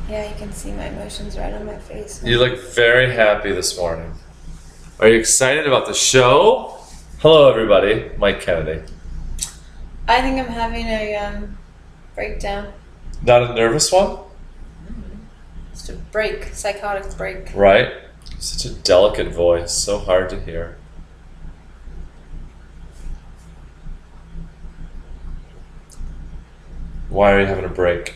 Yeah, you can see my emotions right on my face. You look very happy this morning. Are you excited about the show? Hello, everybody. Mike Kennedy. I think I'm having a breakdown. Not a nervous one? Just a break, psychotic break. Right? Such a delicate voice, so hard to hear. Why are you having a break?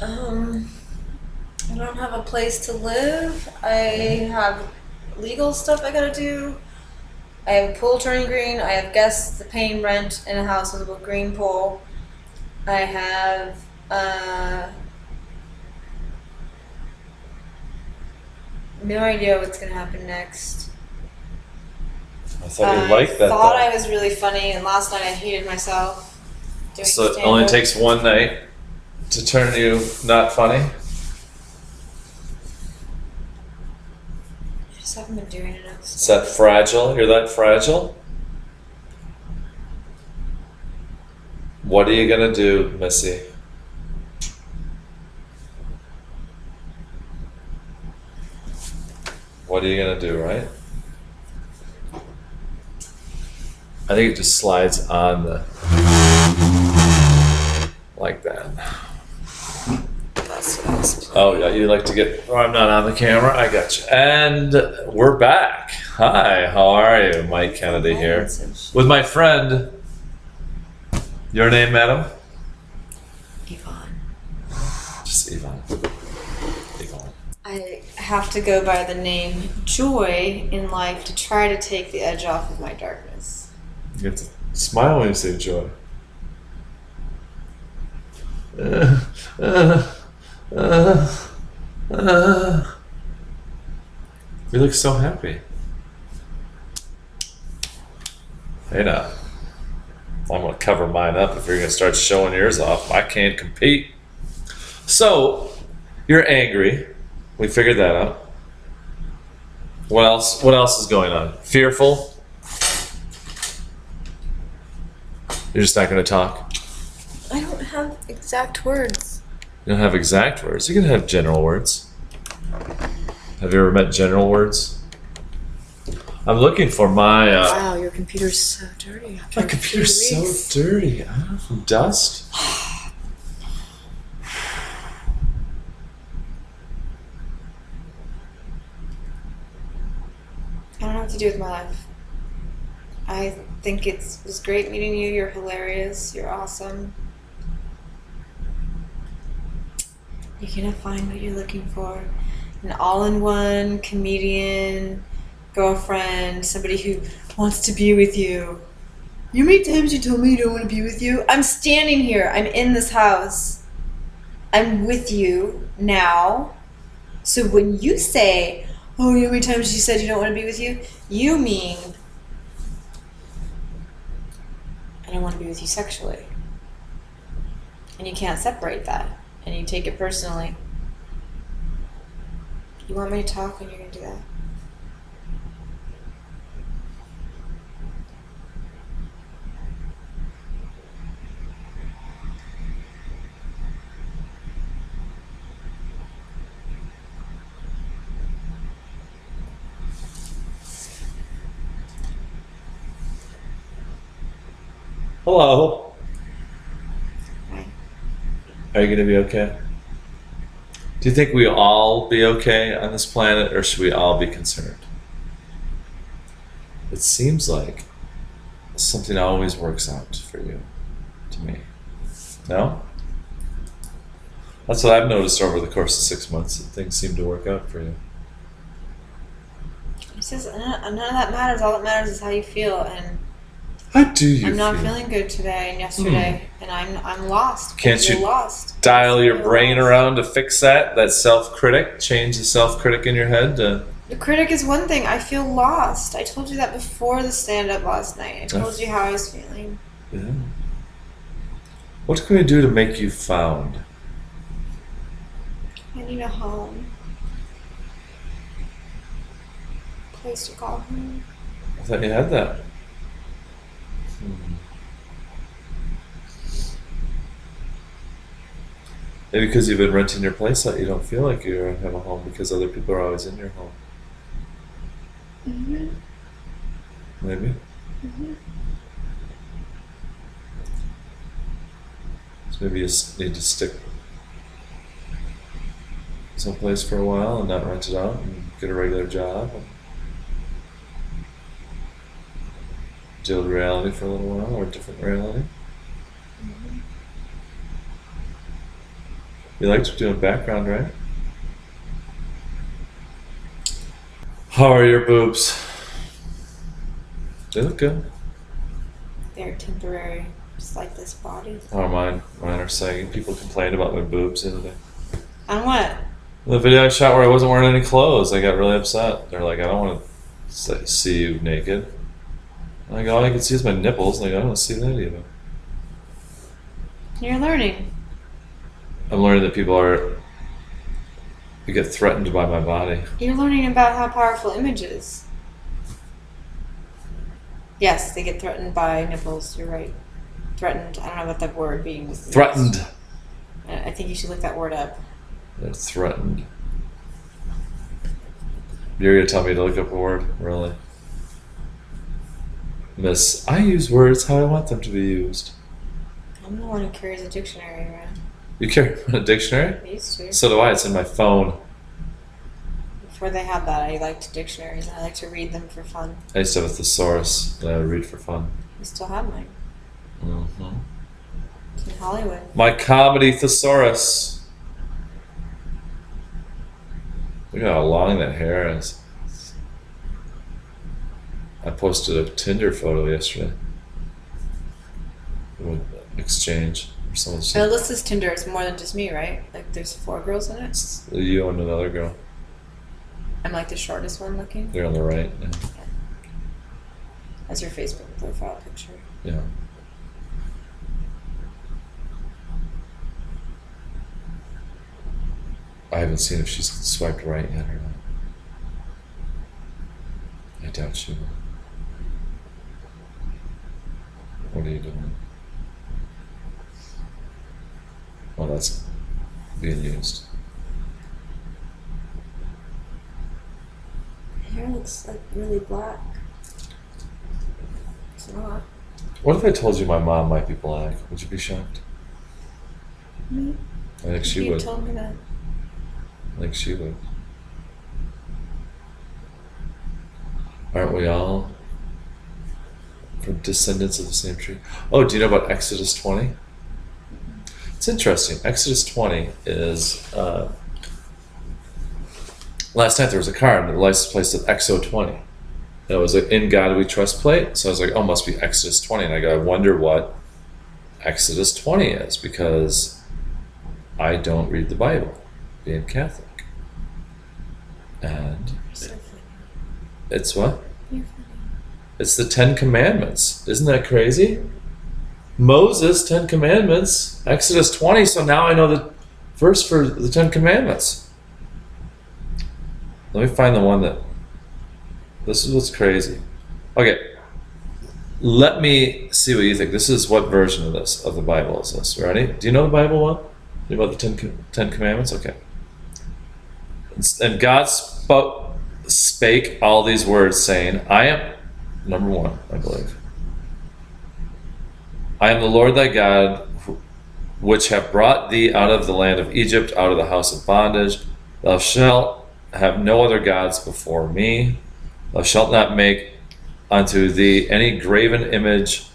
I don't have a place to live. I have legal stuff I gotta do. I have a pool turning green. I have guests paying rent in a house with a green pool. I have no idea what's gonna happen next. I thought you liked that. I thought though. I was really funny, and last night I hated myself. So it only takes one night to turn you not funny? I just haven't been doing enough. Is that fragile? You're that fragile? What are you gonna do, Missy? What are you gonna do, right? I think it just slides on the like that. That's what I was planning. Oh yeah, you like to get. Oh, I'm not on the camera. I got you. And we're back. Hi, how are you? Mike Kennedy here with my friend. Your name, madam? Yvonne. Just Yvonne. Yvonne. I have to go by the name Joy in life to try to take the edge off of my darkness. You have to smile when you say joy. You look so happy. Hey now. I'm going to cover mine up if you're going to start showing yours off. I can't compete. So, you're angry. We figured that out. What else? What else is going on? Fearful? You're just not going to talk? I don't have exact words. You don't have exact words. You can have general words. Have you ever met general words? I'm looking for my... Wow, your computer's so dirty. my computer's so dirty. I don't know, from dust. I don't know what to do with my life. I think it was great meeting you. You're hilarious. You're awesome. You're gonna find what you're looking for. An all-in-one comedian, girlfriend, somebody who wants to be with you. You many times you told me you don't want to be with you? I'm standing here. I'm in this house. I'm with you now. So when you say, oh, you know how many times you said you don't want to be with you? You mean I don't want to be with you sexually. And you can't separate that. And you take it personally. You want me to talk when you're going to do that? Hello. Hi. Are you going to be okay? Do you think we all be okay on this planet, or should we all be concerned? It seems like something always works out for you, to me. No? That's what I've noticed over the course of 6 months, that things seem to work out for you. He says none of that matters. All that matters is how you feel. And How do you I'm not feel? feeling good today and yesterday, and I'm lost. Can't I feel you lost. dial I your feel brain lost. around to fix that self-critic, change the self-critic in your head to... The critic is one thing. I feel lost. I told you that before the stand-up last night. I told you how I was feeling. Yeah. What can we do to make you found? I need a home. Place to call home. I thought you had that. Maybe because you've been renting your place out, you don't feel like you have a home because other people are always in your home. Mm-hmm. Maybe. Mm-hmm. So maybe you need to stick someplace for a while and not rent it out and get a regular job and deal with reality for a little while, or a different reality. Mm-hmm. You liked doing background, right? How are your boobs? They look good. They're temporary, just like this body. Oh, mine are sagging. People complained about my boobs the other day. On what? The video I shot where I wasn't wearing any clothes, I got really upset. They're like, I don't want to see you naked. I'm like, all I can see is my nipples. Like, I don't want to see that either. You're learning. I'm learning that you get threatened by my body. You're learning about how powerful image is. Yes, they get threatened by nipples. You're right. Threatened. I don't know about that word being used. Threatened. I think you should look that word up. They're threatened. You're going to tell me to look up a word? Really? Miss, I use words how I want them to be used. I'm the one who carries a dictionary around. You carry a dictionary? I used to. So do I. It's in my phone. Before they had that, I liked dictionaries and I like to read them for fun. I used to have a thesaurus that I would read for fun. I still have mine. Mm-hmm. It's in Hollywood. My comedy thesaurus. Look at how long that hair is. I posted a Tinder photo yesterday. Exchange. Or someone said, Alyssa's Tinder is more than just me, right? Like there's 4 girls in it. it's you and another girl. I'm like the shortest one looking. They're on the right. Yeah. That's your Facebook profile picture. Yeah. I haven't seen if she's swiped right yet or not. I doubt she will. What are you doing? Oh, that's being used. Hair looks like really black. It's not. What if I told you my mom might be black? Would you be shocked? Me? I think she You would. told me that. I think she would. Aren't we all from descendants of the same tree? Oh, do you know about Exodus 20? It's interesting. Exodus 20 is last night there was a card and the license plate said XO 20. And it was an In God We Trust plate. So I was like, oh, must be Exodus 20. And I go, I wonder what Exodus 20 is, because I don't read the Bible, being Catholic. And So funny. it's what? You're funny. It's the 10 Commandments. Isn't that crazy? Moses, 10 Commandments, Exodus 20. So now I know the verse for the 10 Commandments. Let me find the one that. This is what's crazy. Okay. Let me see what you think. This is what version of this, of the Bible is this? Ready? Do you know the Bible one? Do you know about the 10 Commandments? Okay. And God spake all these words, saying, I am, number 1, I believe. I am the Lord thy God, which have brought thee out of the land of Egypt, out of the house of bondage. Thou shalt have no other gods before me. Thou shalt not make unto thee any graven image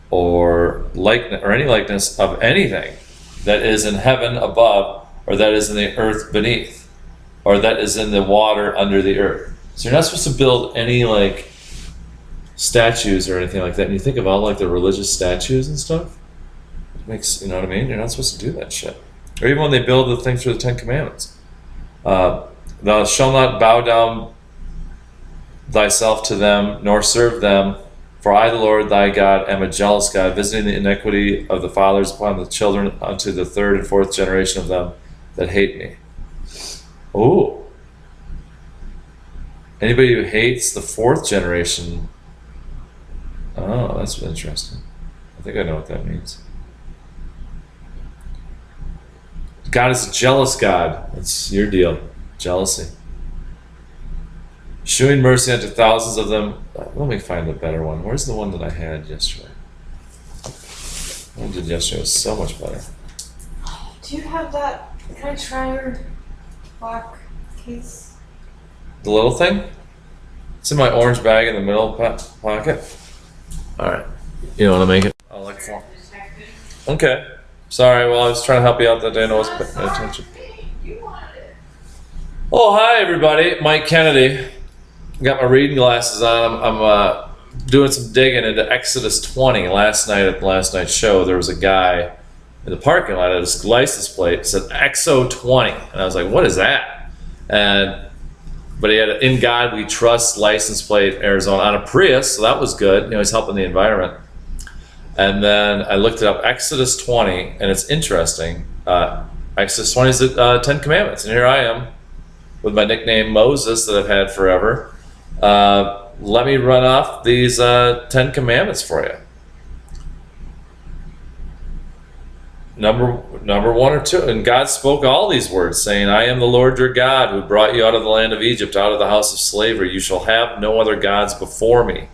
or likeness, or any likeness of anything that is in heaven above, or that is in the earth beneath, or that is in the water under the earth. So you're not supposed to build any like statues or anything like that. And you think of all like the religious statues and stuff, it makes, you know what I mean? You're not supposed to do that shit. Or even when they build the things for the 10 Commandments. Thou shalt not bow down thyself to them, nor serve them, for I, the Lord thy God, am a jealous God, visiting the iniquity of the fathers upon the children unto the 3rd and 4th generation of them that hate me. Oh. Anybody who hates the 4th generation. Oh, that's interesting. I think I know what that means. God is a jealous God. That's your deal. Jealousy. Shewing mercy unto thousands of them. Let me find a better one. Where's the one that I had yesterday? The one I did yesterday was so much better. Do you have that? Can I try your black case? The little thing? It's in my orange bag in the middle pocket. Alright. You don't want to make it? I'll look for it. Okay. Sorry, well, I was trying to help you out that day and I wasn't paying attention. Oh, hi, everybody. Mike Kennedy. Got my reading glasses on. I'm doing some digging into Exodus 20. Last night at the last night's show, there was a guy in the parking lot at his license plate that said EXO 20. And I was like, what is that? But he had an In God We Trust license plate, Arizona, on a Prius, so that was good. You know, he's helping the environment. And then I looked it up, Exodus 20, and it's interesting. Exodus 20 is the 10 Commandments, and here I am with my nickname Moses that I've had forever. Let me run off these 10 Commandments for you. Number 1 or 2, and God spoke all these words, saying, I am the Lord your God, who brought you out of the land of Egypt, out of the house of slavery. You shall have no other gods before me.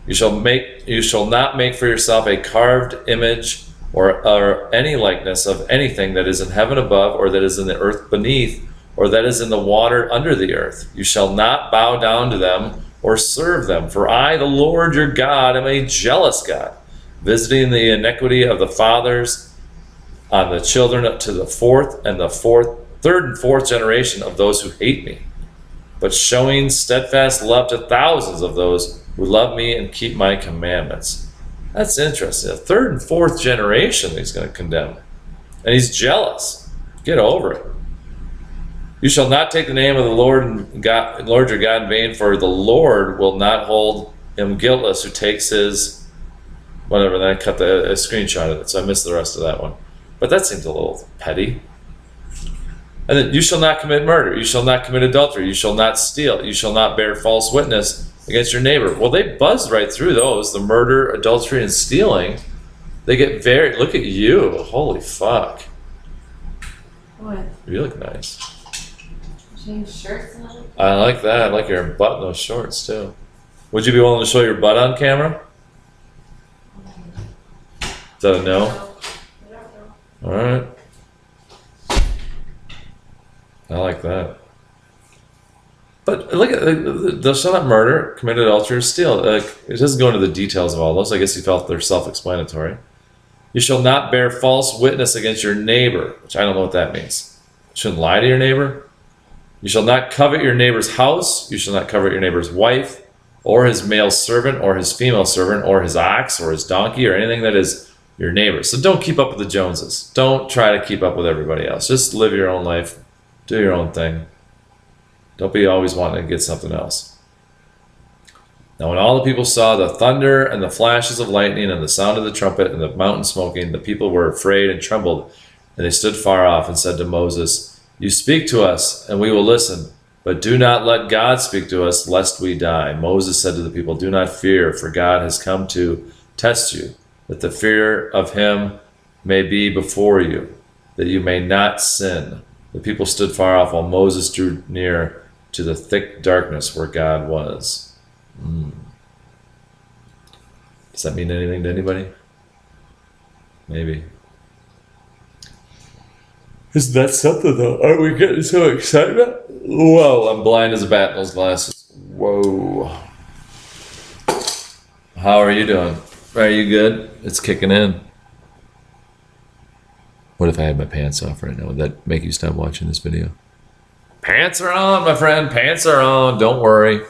You shall not make for yourself a carved image or any likeness of anything that is in heaven above, or that is in the earth beneath, or that is in the water under the earth. You shall not bow down to them or serve them, for I, the Lord your God, am a jealous God, visiting the iniquity of the fathers on the children up to the third and fourth generation of those who hate me, but showing steadfast love to thousands of those who love me and keep my commandments. That's interesting. The third and fourth generation he's going to condemn. And he's jealous. Get over it. You shall not take the name of the Lord your God in vain, for the Lord will not hold him guiltless who takes his whatever. Then I cut a screenshot of it, so I missed the rest of that one. But that seems a little petty. And then, you shall not commit murder. You shall not commit adultery. You shall not steal. You shall not bear false witness against your neighbor. Well, they buzzed right through those. The murder, adultery, and stealing. They get very, look at you. Holy fuck. What? You look nice. Change shirts and all? I like that. I like your butt in those shorts, too. Would you be willing to show your butt on camera? Is that a no? I don't know. Alright. I like that. But look at, thou shalt not murder, commit adultery, or steal. It doesn't go into the details of all those. I guess he felt they're self-explanatory. You shall not bear false witness against your neighbor, which I don't know what that means. You shouldn't lie to your neighbor. You shall not covet your neighbor's house. You shall not covet your neighbor's wife, or his male servant, or his female servant, or his ox, or his donkey, or anything that is your neighbor. So don't keep up with the Joneses. Don't try to keep up with everybody else. Just live your own life. Do your own thing. Don't be always wanting to get something else. Now when all the people saw the thunder and the flashes of lightning and the sound of the trumpet and the mountain smoking, the people were afraid and trembled, and they stood far off and said to Moses, You speak to us, and we will listen, but do not let God speak to us, lest we die. Moses said to the people, Do not fear, for God has come to test you, that the fear of him may be before you, that you may not sin. The people stood far off while Moses drew near to the thick darkness where God was. Does that mean anything to anybody? Maybe. Isn't that something though? Aren't we getting so excited? Whoa, I'm blind as a bat in those glasses. Whoa. How are you doing? Are you good? It's kicking in. What if I had my pants off right now? Would that make you stop watching this video? Pants are on, my friend. Pants are on. Don't worry.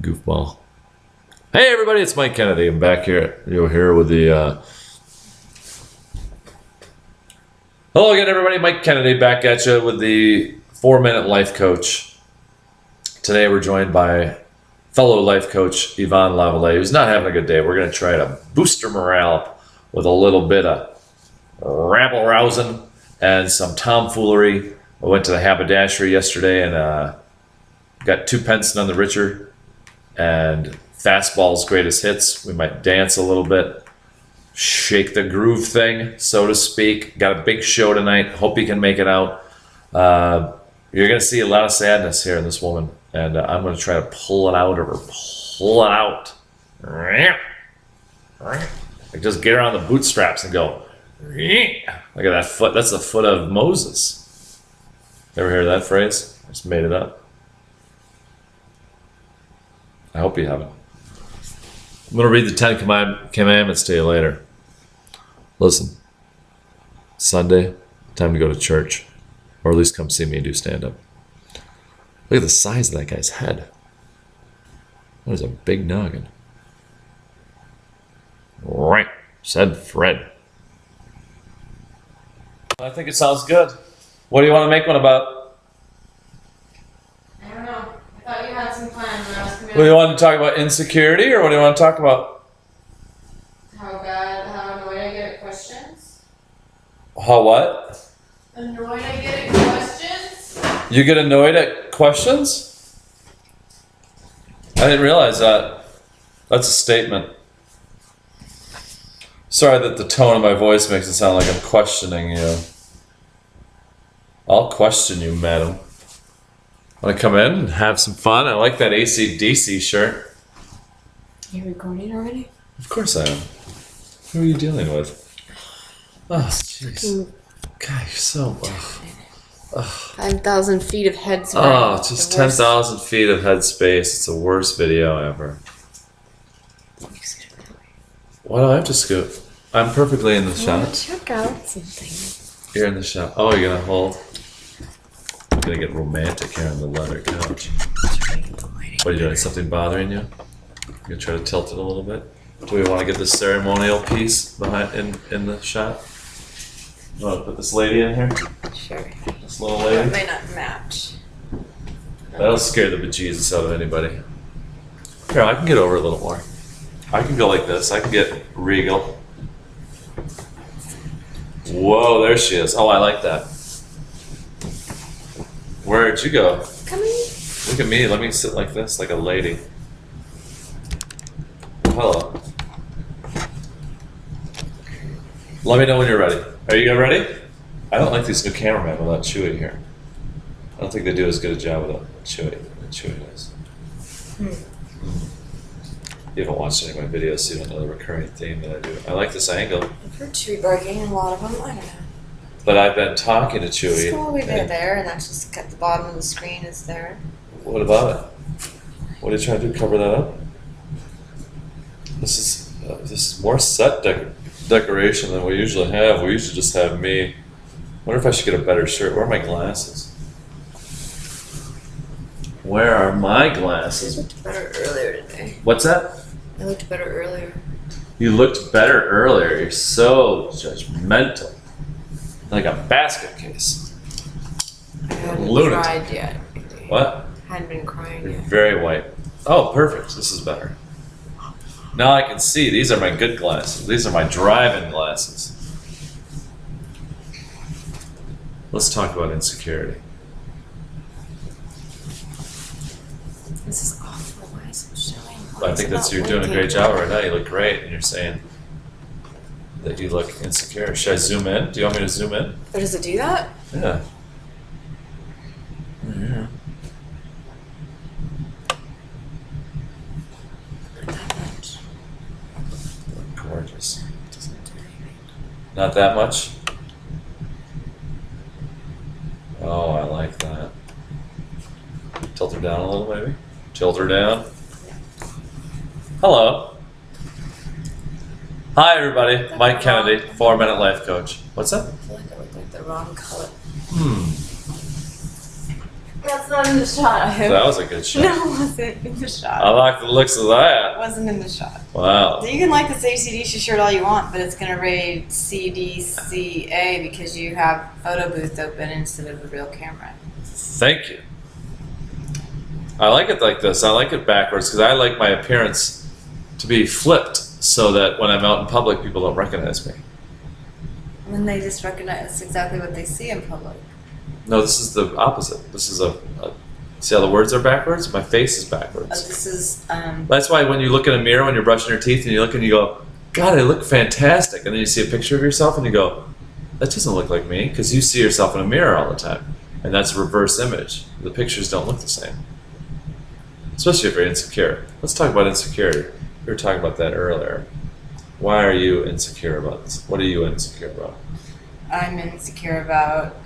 Goofball. Hey, everybody. It's Mike Kennedy. I'm back here. You're here with the... Hello again, everybody. Mike Kennedy back at you with the 4-Minute Life Coach. Today we're joined by fellow life coach Yvonne LaVallee, who's not having a good day. We're going to try to boost her morale with a little bit of rabble-rousing and some tomfoolery. I went to the haberdashery yesterday and got 2 pence none the richer and Fastball's greatest hits. We might dance a little bit. shake the groove thing, so to speak. Got a big show tonight. Hope you can make it out. You're going to see a lot of sadness here in this woman, and I'm going to try to pull it out of her. Pull it out. Like just get her on the bootstraps and go. Look at that foot. That's the foot of Moses. Ever hear that phrase? I just made it up. I hope you haven't. I'm going to read the 10 Commandments to you later. Listen, Sunday, time to go to church. Or at least come see me do stand-up. Look at the size of that guy's head. That is a big noggin. Right, said Fred. I think it sounds good. What do you want to make one about? I don't know. I thought you had some plans when I was coming. Do you want to talk about insecurity, or what do you want to talk about? How annoyed I get at questions. How what? Annoyed I get at questions? You get annoyed at questions? I didn't realize that. That's a statement. Sorry that the tone of my voice makes it sound like I'm questioning you. I'll question you, madam. Want to come in and have some fun? I like that AC/DC shirt. Are you recording already? Of course I am. Who are you dealing with? Oh, jeez. God, you're so... 5,000 feet of headspace. Oh, just 10,000 feet of headspace. It's the worst video ever. Why do I have to scoot? I'm perfectly in the shot. Check out something. You're in the shot. Oh, you're gonna hold. I'm gonna get romantic here on the leather couch. What are you doing? Something bothering you? You're gonna try to tilt it a little bit. Do we want to get this ceremonial piece behind in the shot? You want to put this lady in here? Sure. This little That lady. might not match. That'll scare the bejesus out of anybody. Here, I can get over a little more. I can go like this. I can get regal. Whoa, there she is. Oh, I like that. Where'd you go? Come in. Look at me. Let me sit like this, like a lady. Hello. Let me know when you're ready. Are you ready? I don't like these new cameramen without Chewy here. I don't think they do as good a job without Chewy than Chewy does. You haven't watched any of my videos, so you don't know the recurring theme that I do. I like this angle. I've heard Chewy barking in a lot of them. I don't know. But I've been talking to Chewy. It's all the way there, and that's just at the bottom of the screen is there. What about it? What are you trying to do? Cover that up? This is more set decoration than we usually have. We usually just have me. I wonder if I should get a better shirt. Where are my glasses? Where are my glasses? I looked better earlier today. What's that? I looked better earlier. You looked better earlier. You're so judgmental. Like a basket case. I hadn't Lunatic. cried yet. What? I hadn't been crying You're yet. very white. Oh, perfect. This is better. Now I can see. These are my good glasses. These are my driving glasses. Let's talk about insecurity. This is awful. Why is it showing? I think you're doing a great job right now. You look great, and you're saying that you look insecure. Should I zoom in? Do you want me to zoom in? Or does it do that? Yeah. Yeah. Not that much. Gorgeous. Doesn't do anything. Not that much? Oh, I like that. Tilt her down a little, maybe? Tilt her down. Hello. Hi, everybody. Mike Kennedy, 4-Minute Life Coach. What's that? I feel like I look like the wrong color. That's not in the shot, I hope. That was a good shot. No, it wasn't in the shot. I like the looks of It that. wasn't in the shot. Wow. You can like this AC/DC shirt all you want, but it's gonna read CDCA because you have photo booth open instead of a real camera. Thank you. I like it like this. I like it backwards because I like my appearance to be flipped so that when I'm out in public, people don't recognize me. And then they just recognize exactly what they see in public. No, this is the opposite. This is see how the words are backwards? My face is Oh, backwards. this is That's why when you look in a mirror when you're brushing your teeth and you look and you go, God, I look fantastic. And then you see a picture of yourself and you go, that doesn't look like me, because you see yourself in a mirror all the time. And that's a reverse image. The pictures don't look the same. Especially if you're insecure. Let's talk about insecurity. We were talking about that earlier. Why are you insecure about this? What are you insecure about? I'm insecure about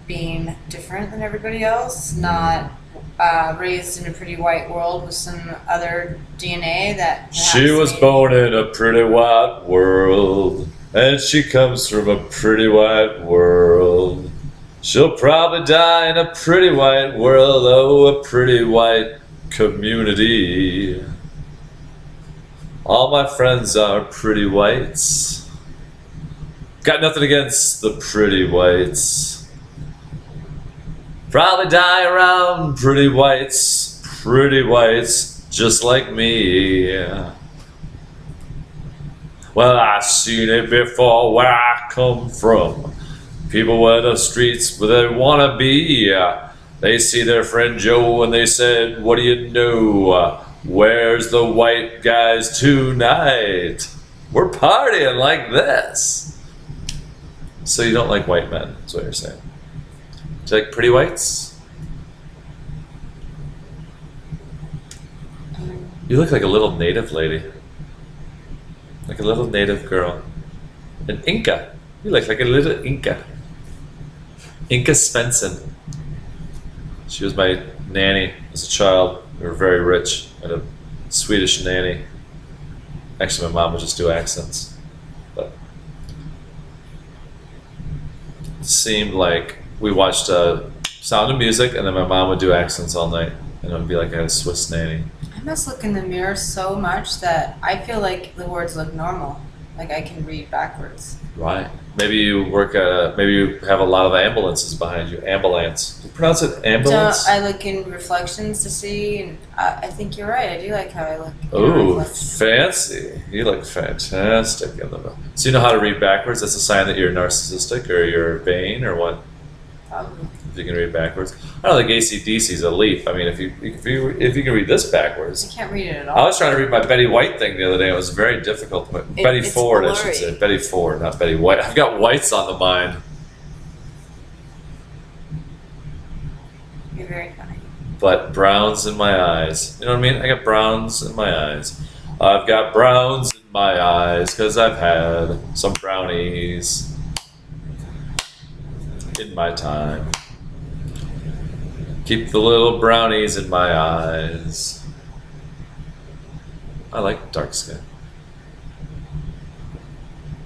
being different than everybody else, not raised in a pretty white world with some other DNA that She was born in a pretty white world, and she comes from a pretty white world. She'll probably die in a pretty white world, oh, a pretty white community. All my friends are pretty whites. Got nothing against the pretty whites. Probably die around pretty whites, just like me. Well, I seen it before where I come from. People in the streets where they wanna be. They see their friend Joe and they said, what do you know? Where's the white guys tonight? We're partying like this. So you don't like white men, is what you're saying. Do you like pretty whites? You look like a little native lady. Like a little native girl. An Inca. You look like a little Inca. Inca Svensson. She was my nanny as a child. We were very rich. I had a Swedish nanny. Actually, my mom would just do accents. But it seemed like we watched Sound of Music, and then my mom would do accents all night. And it would be like I had a Swiss nanny. I must look in the mirror so much that I feel like the words look normal. Like I can read backwards. Right. Maybe you work at maybe you have a lot of ambulances behind you. Ambulance. Do you pronounce it ambulance? So I look in reflections to see, and I think you're right. I do like how I look. Ooh, fancy. You look fantastic in the. So you know how to read backwards? That's a sign that you're narcissistic or you're vain or what? Probably. If you can read backwards. I don't think AC/DC's a leap. I mean, if you can read this backwards. I can't read it at I all. was trying to read my Betty White thing the other day. It was very difficult. Betty it's Ford, I should blurry. say. Betty Ford, not Betty White. I've got whites on the mind. You're very funny. But browns in my eyes. You know what I mean? I got browns in my eyes. I've got browns in my eyes because I've had some brownies in my time. Keep the little brownies in my eyes. I like dark skin.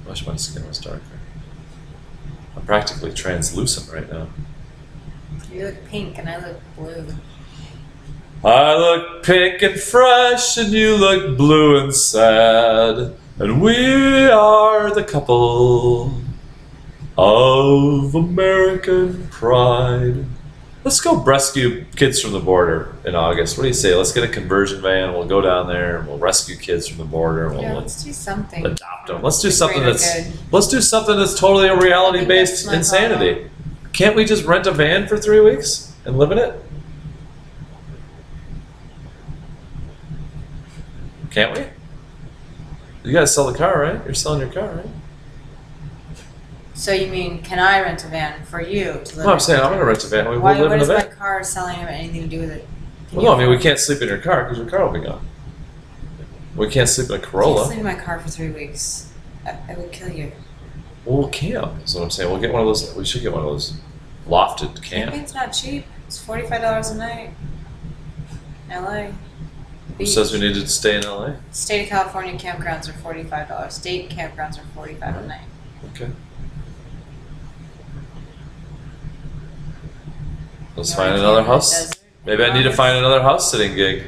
I wish my skin was darker. I'm practically translucent right now. You look pink and I look blue. I look pink and fresh, and you look blue and sad. And we are the couple of American pride. Let's go rescue kids from the border in August. What do you say? Let's get a conversion van. We'll go down there and we'll rescue kids from the border. And Yeah, we'll let's do something. adopt them. Let's do The something greater that's. good. Let's do something that's totally a reality-based I think that's my insanity. Can't we just rent a van for 3 weeks and live in it? Can't we? You gotta sell the car, right? You're selling your car, right? So you mean, can I rent a van for you to live No, I'm in? saying I'm gonna rent a van. We'll Why? live What in a does my van. car selling have anything to do with it? Can Well, no, you I mean we afford- can't sleep in your car because your car will be gone. We can't sleep in a I can't Corolla. sleep in my car for 3 weeks. I would kill you. Well, we'll camp. Is what I'm saying. We'll get one of those. We should get one of those lofted camp. Camping's not cheap. It's $45 a night. LA. Who Beach. says we need to stay in LA? State of California campgrounds are $45. State campgrounds are $45 a night. Okay. Let's You find wanna another camp in the house. desert Maybe in I need to August? find another house sitting gig.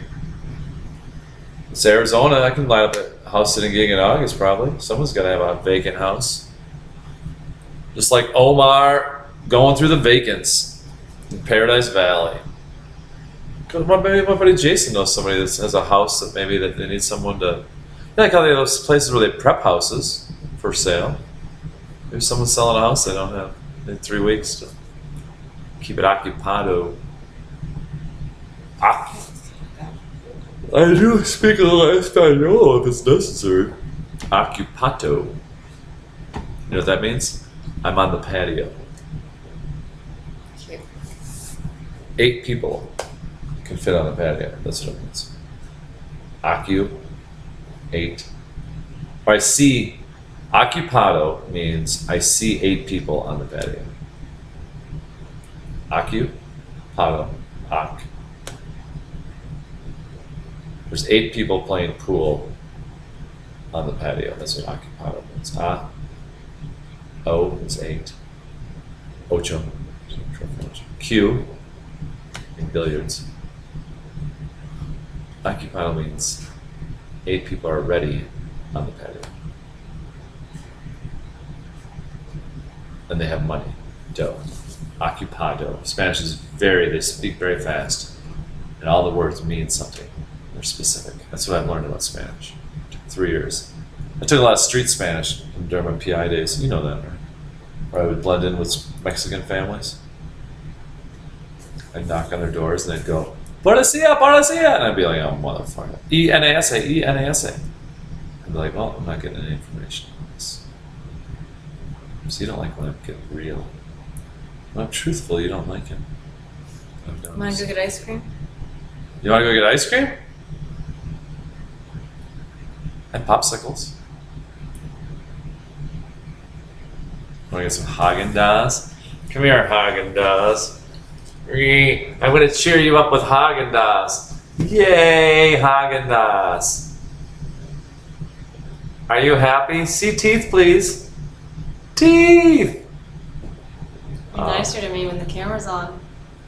It's Arizona. I can line up a house sitting gig in August probably. Someone's got to have a vacant house. Just like Omar going through the vacants in Paradise Valley. Because maybe my buddy Jason knows somebody that has a house that maybe that they need someone to. Yeah, like how they have those places where they prep houses for sale. Maybe someone's selling a house they don't have. They need 3 weeks to keep it occupado. I do speak a little Espanol if it's necessary. Occupato. You know what that means? I'm on the patio. Cute. 8 people can fit on the patio. That's what it means. Occu, 8. Or I see, occupado means I see 8 people on the patio. Occupado, oc. There's 8 people playing pool on the patio. That's what occupado means. O is 8. Ocho. Q in billiards. Occupado means 8 people are ready on the patio. And they have money. Dough. Occupado. Spanish is they speak very fast. And all the words mean something. They're specific. That's what I've learned about Spanish. It took 3 years. I took a lot of street Spanish during my PI days. You know that, right? Where I would blend in with Mexican families. I'd knock on their doors and they'd go, Policia, Policia! And I'd be like, oh, motherfucker. E-N-A-S-A, E-N-A-S-A. I'd be like, well, I'm not getting any information on this. So you don't like when I get real. When I'm truthful, you don't like it. Want to go get ice cream? You want to go get ice cream? And popsicles. Want to get some Haagen-Dazs? Come here, Haagen-Dazs. I'm going to cheer you up with Haagen-Dazs. Yay, Haagen-Dazs. Are you happy? See teeth, please. Teeth! Be nicer to me when the camera's on.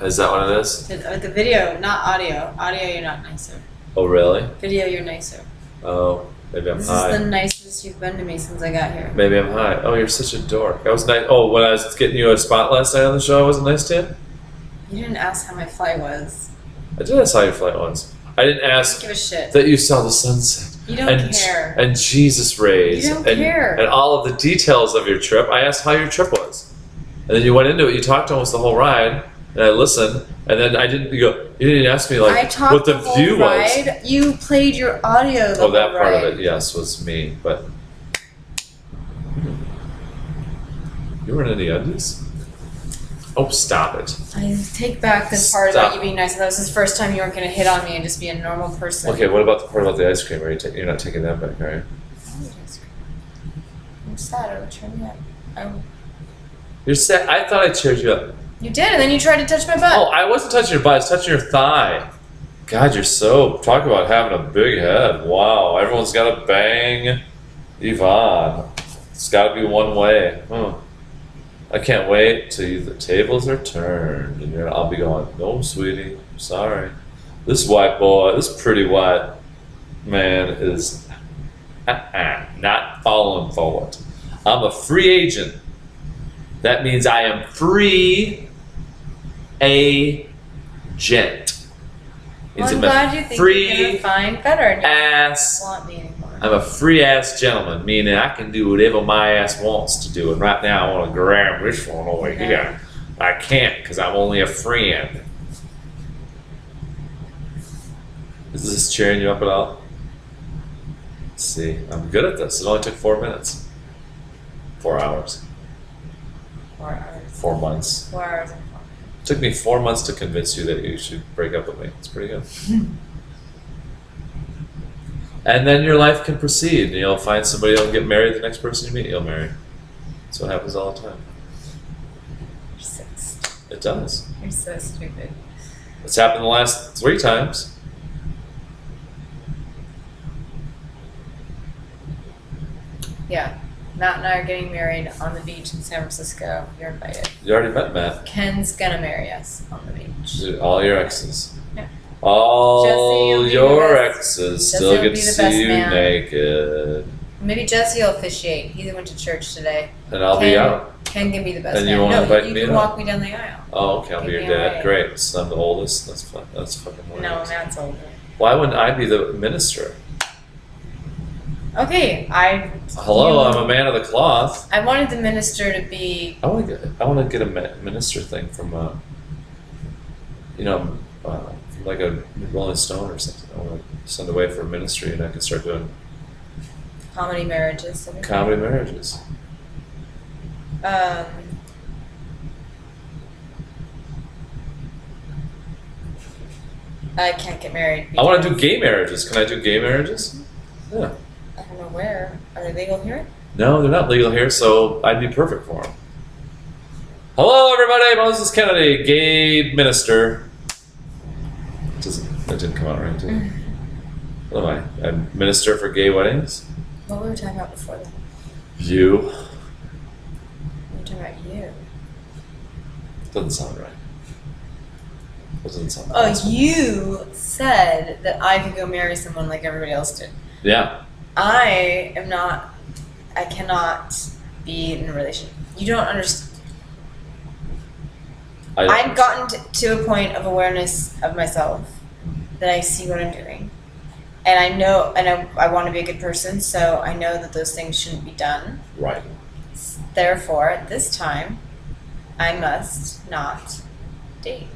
Is that what it is? The video, not audio. Audio, you're not nicer. Oh, really? Video, you're nicer. Oh, maybe I'm This high. is the nicest you've been to me since I got here. Maybe I'm high. Oh, you're such a dork. I was nice. Oh, when I was getting you a spot last night on the show, I wasn't nice to you? You didn't ask how my flight was. I did ask how your flight was. I didn't I ask don't give a shit. that you saw the sunset. You don't care. And Jesus rays. You don't and, care. And all of the details of your trip. I asked how your trip was. And then you went into it. You talked almost the whole ride. And I listened. And then you didn't ask me I talked what the whole view ride. was. You played your audio the Oh, that whole part ride. of it, yes, was me. But you weren't in the undies? Oh, stop it. I take back this part Stop. about you being nice. That was the first time you weren't going to hit on me and just be a normal person. Okay, what about the part about the ice cream? You're not taking that back, are you? I'm sad. I would turn me up. You're sad. I thought I cheered you up. You did, and then you tried to touch my butt. Oh, I wasn't touching your butt. I was touching your thigh. God, you're so... Talk about having a big head. Wow, everyone's got a bang. Yvonne. It's got to be one way. I can't wait till the tables are turned. And I'll be going, no, sweetie, sorry. This white boy, this pretty white man is not falling for it. I'm a free agent. That means I am free agent. Well, I'm glad you think you're going to find better and you ass. don't want me anymore. I'm a free ass gentleman, meaning I can do whatever my ass wants to do. And right now I want to grab this one over here. I can't because I'm only a friend. Is this cheering you up at all? Let's see, I'm good at this. It only took 4 minutes. 4 hours. 4 hours. 4 months. 4 hours. It took me 4 months to convince you that you should break up with me. It's pretty good. And then your life can proceed. You'll find somebody that'll get married. The next person you meet, you'll marry. That's what happens all the time. You're so stupid. It does. You're so stupid. It's happened the last 3 times. Yeah. Matt and I are getting married on the beach in San Francisco. You're invited. You already met Matt. Ken's gonna marry us on the beach. All your exes. Yeah. All Jesse will be your the best- exes Jesse still will get be to the see best you man. naked. Maybe Jesse will officiate. He went to church today. And I'll be out. Ken can be the best And man. you won't no, invite you me can out? walk me down the aisle. Oh, okay, I'll be your Take me dad. away. Great. So I'm the oldest. That's fun. That's fucking No, hilarious. Matt's older. Why wouldn't I be the minister? Okay, Hello, I'm a man of the cloth. I wanted the minister to be. I want to get a minister thing from from like a Rolling Stone or something. I want to send away for ministry, and I can start doing Comedy marriages. Comedy marriages. I can't get married. I want to do gay marriages. Can I do gay marriages? Yeah. I don't know where. Are they legal here? No, they're not legal here, so I'd be perfect for them. Hello, everybody. Moses Kennedy, gay minister. That didn't come out right, did it? What am I? A minister for gay weddings? What were we talking about before that? You. We were talking about you. Doesn't sound right. Doesn't sound Oh, possible. you said that I could go marry someone like everybody else did. Yeah. I am not. I cannot be in a relationship. You don't understand. I've gotten to a point of awareness of myself that I see what I'm doing. And I know, and I want to be a good person, so I know that those things shouldn't be done. Right. Therefore, at this time, I must not date.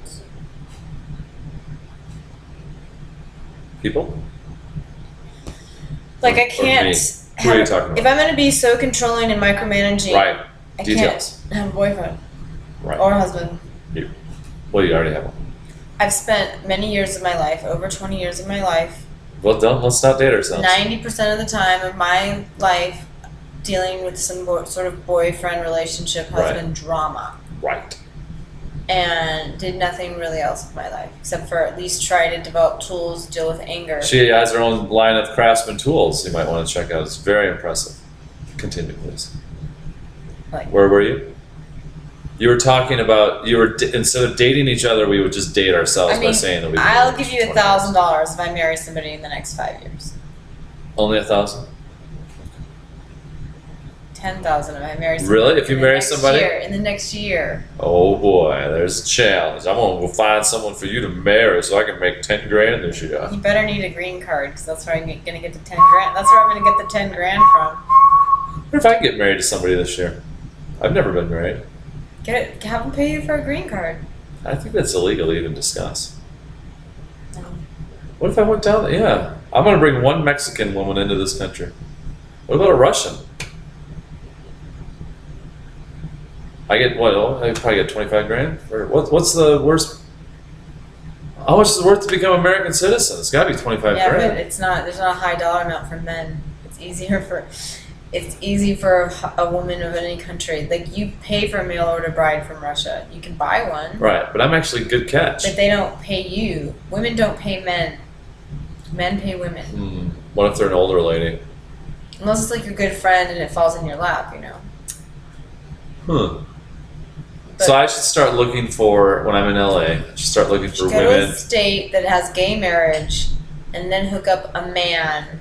People? Like, I Or can't. me? Who are you talking about? If I'm going to be so controlling and micromanaging, Right. I Details. can't have a boyfriend Right. or a husband. Well, you already have one. I've spent many years of my life, over 20 years of my life, Well, let's not date ourselves. 90% of the time of my life dealing with some sort of boyfriend relationship, husband drama. Right. And did nothing really else with my life except for at least try to develop tools to deal with anger. She has her own line of craftsman tools you might want to check out. It's very impressive. Continue, please. Where were you? You were talking about instead of dating each other, we would just date ourselves by saying that we. I'll give you $1,000 if I marry somebody in the next 5 years. Only 1,000. 10,000 if I marry somebody. Really? If you marry somebody in the next year. Oh boy, there's a challenge. I'm gonna go find someone for you to marry so I can make 10 grand this year. You better need a green card because that's where I'm gonna get the 10 grand. That's where I'm gonna get the 10 grand from. What if I get married to somebody this year? I've never been married. Have them pay you for a green card. I think that's illegal to even discuss. No. What if I went down there? Yeah. I'm going to bring one Mexican woman into this country. What about a Russian? I get what? I probably get 25 grand? Or what's the worst? How much is it worth to become an American citizen? It's got to be 25 Yeah, grand. but it's not. There's not a high dollar amount for men. It's easy for a woman of any country. Like, you pay for a mail order bride from Russia. You can buy one. Right, but I'm actually a good catch. But they don't pay you. Women don't pay men. Men pay women. What if they're an older lady? Unless it's like a good friend and it falls in your lap, you know. But so I should start looking for, when I'm in LA, I should start looking for women. Go to women. a state that has gay marriage and then hook up a man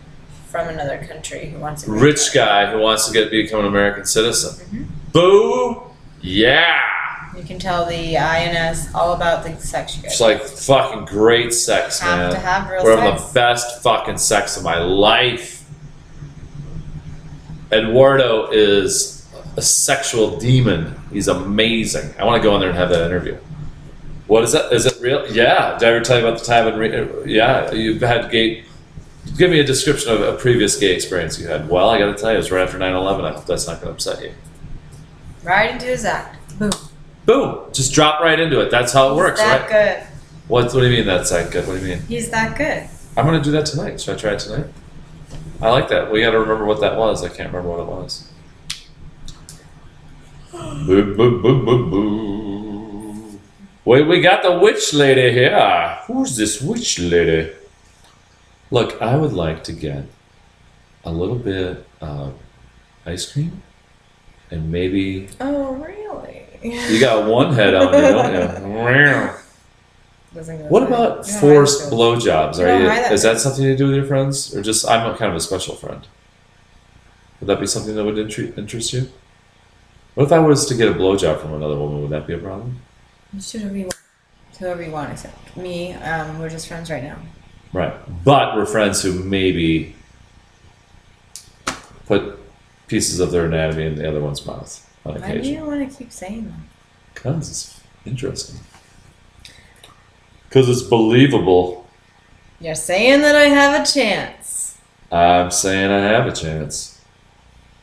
from another country who wants to rich guy who wants to become an American citizen. Boo! Yeah! You can tell the INS all about the sex you guys It's like fucking great sex, man. have to have real We're having sex. the best fucking sex of my life. Eduardo is a sexual demon. He's amazing. I want to go in there and have that interview. What is that? Is it real? Yeah. Did I ever tell you about the time yeah, you've had gay... Give me a description of a previous gay experience you had. Well, I got to tell you, it was right after 9/11. I hope that's not going to upset you. Right into his act. Boom. Boom! Just drop right into it. That's how it works, that right? Good. What do you mean that's that good? What do you mean? He's that good. I'm going to do that tonight. Should I try it tonight? I like that. We got to remember what that was. I can't remember what it was. Boo, boo, boo, boo, boo. Wait, we got the witch lady here. Who's this witch lady? Look, I would like to get a little bit of ice cream and maybe... Oh, really? You got one head on you, don't you? What about forced blowjobs? Is that something you do with your friends? Or just, I'm kind of a special friend. Would that be something that would interest you? What if I was to get a blowjob from another woman? Would that be a problem? You should whoever you want, except me. We're just friends right now. Right. But we're friends who maybe put pieces of their anatomy in the other one's mouth on occasion. Why do you want to keep saying that? Because it's interesting. Because it's believable. You're saying that I have a chance. I'm saying I have a chance.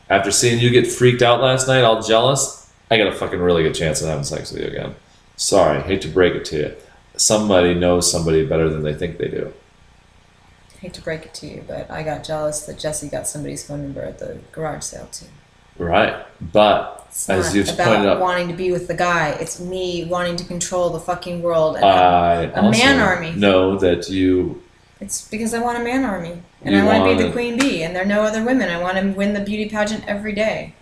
After seeing you get freaked out last night, all jealous, I got a fucking really good chance of having sex with you again. Sorry, hate to break it to you. Somebody knows somebody better than they think they do. Hate to break it to you, but I got jealous that Jesse got somebody's phone number at the garage sale too. Right, but It's as not you've about pointed out, wanting to be with the guy. It's me wanting to control the fucking world and I a also man army. know that you. It's because I want a man army, and You I want to be wanna- the queen bee, and there are no other women. I want to win the beauty pageant every day,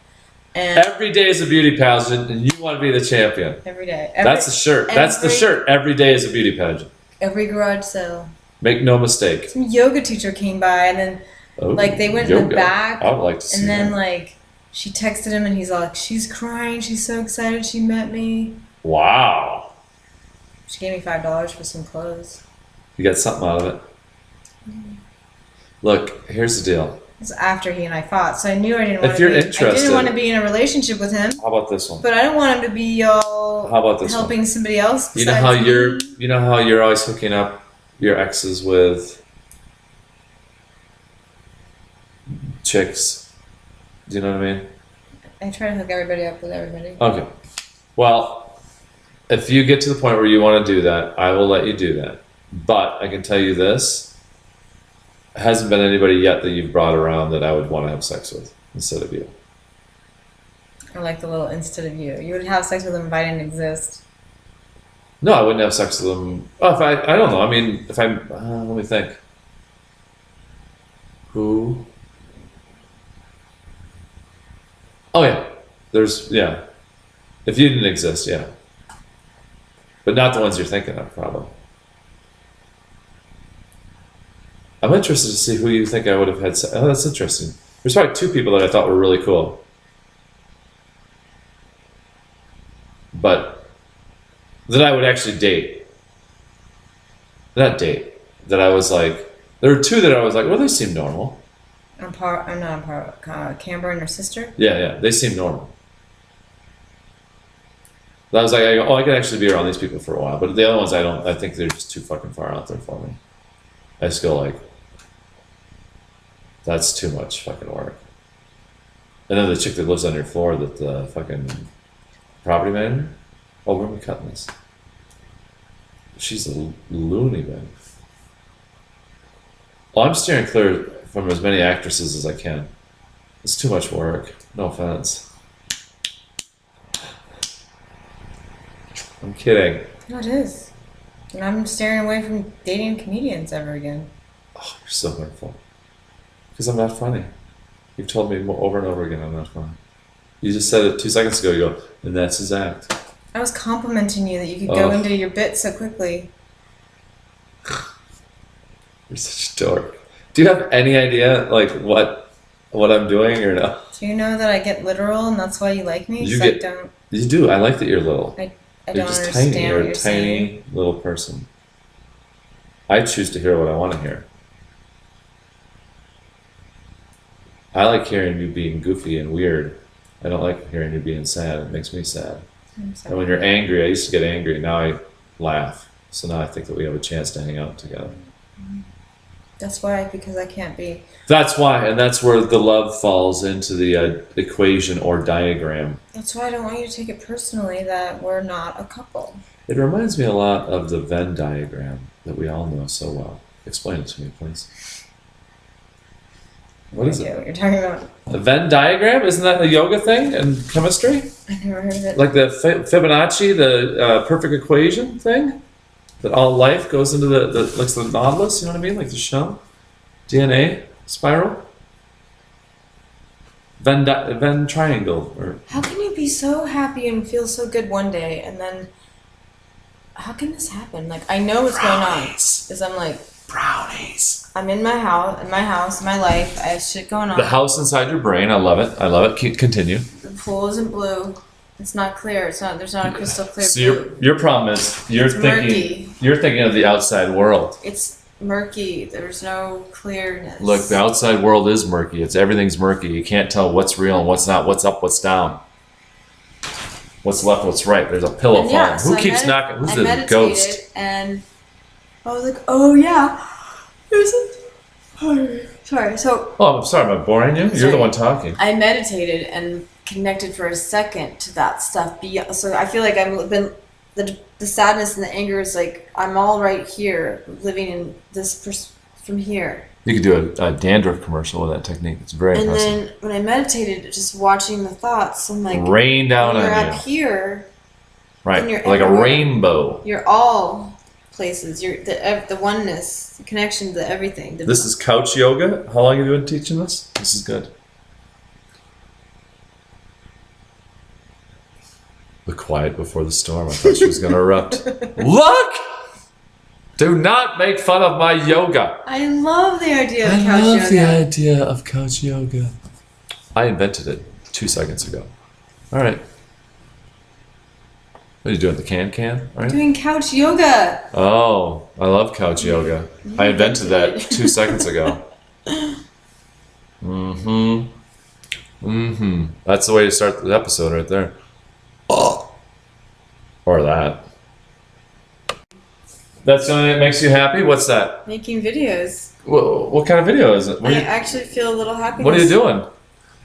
and Every day is a beauty pageant, and you want to be the champion. every day. That's the shirt. That's the every- shirt. Every day is a beauty pageant. Every garage sale. Make no mistake. Some yoga teacher came by, and then Oh, like they went in yoga. the back, I would like to see and then that. like she texted him, and he's all like, "She's crying. She's so excited she met me." Wow, She gave me $5 for some clothes. you got something out of it. Look, here's the deal. It was after he and I fought, so I knew I didn't want If to you're be. I interested- didn't want to be in a relationship with him, How about this one? but I don't want him to be all How about this one? helping somebody else. You know how besides you're. me. You know how you're always hooking up your exes with chicks. Do you know what I mean? I try to hook everybody up with everybody. Okay. Well, if you get to the point where you want to do that, I will let you do that. But I can tell you this: hasn't been anybody yet that you've brought around that I would want to have sex with instead of you. I like the little instead of you. You would have sex with him if I didn't exist. No, I wouldn't have sex with them. Oh, if I don't know. I mean, if I'm, let me think. Who? Oh yeah, yeah. If you didn't exist, yeah. But not the ones you're thinking of, probably. I'm interested to see who you think I would have had. Oh, that's interesting. There's probably two people that I thought were really cool. But that I would actually date. Not date. That I was like, there were two that I was like, well, they seem normal. I'm not on par. Camber and her sister. Yeah, they seem normal. That was like, I could actually be around these people for a while. But the other ones, I think they're just too fucking far out there for me. I just go like, that's too much fucking work. And then the chick that lives on your floor, that the fucking property manager. Oh, where are we cutting this? She's a loony bin. Well, I'm steering clear from as many actresses as I can. It's too much work. No offense. I'm kidding. No, it is. And I'm steering away from dating comedians ever again. Oh, you're so hurtful. Because I'm not funny. You've told me over and over again I'm not funny. You just said it 2 seconds ago. You go, and that's his act. I was complimenting you that you could go Oh. into your bit so quickly. You're such a dork. Do you have any idea, like, what I'm doing or no? Do you know that I get literal and that's why you like me? You 'Cause get- I don't. You do. I like that you're little. I You're don't just understand tiny. what You're you're a tiny saying. little person. I choose to hear what I want to hear. I like hearing you being goofy and weird. I don't like hearing you being sad. It makes me sad. I'm sorry. And when you're angry, I used to get angry. Now I laugh. So now I think that we have a chance to hang out together. That's why, because I can't be. That's why, and that's where the love falls into the equation or diagram. That's why I don't want you to take it personally that we're not a couple. It reminds me a lot of the Venn diagram that we all know so well. Explain it to me, please. What is I it? get what you're talking about. A Venn diagram? Isn't that a yoga thing and chemistry? I never heard of it. Like the Fibonacci, the perfect equation thing? That all life goes into the like the nautilus, you know what I mean? Like the shell? DNA spiral? Venn triangle. Or How can you be so happy and feel so good one day and then how can this happen? Like I know what's going on. Brownies. Because I'm like Brownies. I'm in my house, my life, I have shit going on. The house inside your brain, I love it. I love it. Continue. The pool isn't blue. It's not clear. There's not a crystal clear So blue. your problem is you're It's thinking murky. of the outside world. It's murky. There's no clearness. Look, the outside world is murky. Everything's murky. You can't tell what's real and what's not. What's up, what's down. What's left, what's right. There's a pillow And falling. yeah, so Who I keeps knocking? Who's I the meditated ghost? and I was like, oh yeah, there's a Sorry. So Oh, I'm sorry. Am I boring you? You're the Sorry. one talking. I meditated and connected for a second to that stuff. So I feel like I've been the sadness and the anger is like I'm all right here, living in this from here. You could do a dandruff commercial with that technique. It's very And impressive. then when I meditated, just watching the thoughts, I'm like, Rain down when you're on up you. here, Right. then you're Like a everywhere. rainbow. You're all places. You're the oneness, the connection to everything. This is couch yoga. How long have you been teaching this? This is good. The quiet before the storm. I thought she was going to erupt. Look! Do not make fun of my yoga. I love the idea of I couch love yoga. the idea of couch yoga. I invented it 2 seconds ago. All right. What are you doing? The can? Are you? Doing couch yoga. Oh, I love couch yoga. I invented that 2 seconds ago. That's the way to start the episode right there. Oh. Or that. That's something that makes you happy? What's that? Making videos. What kind of video is it? I actually feel a little happiness. What are you doing?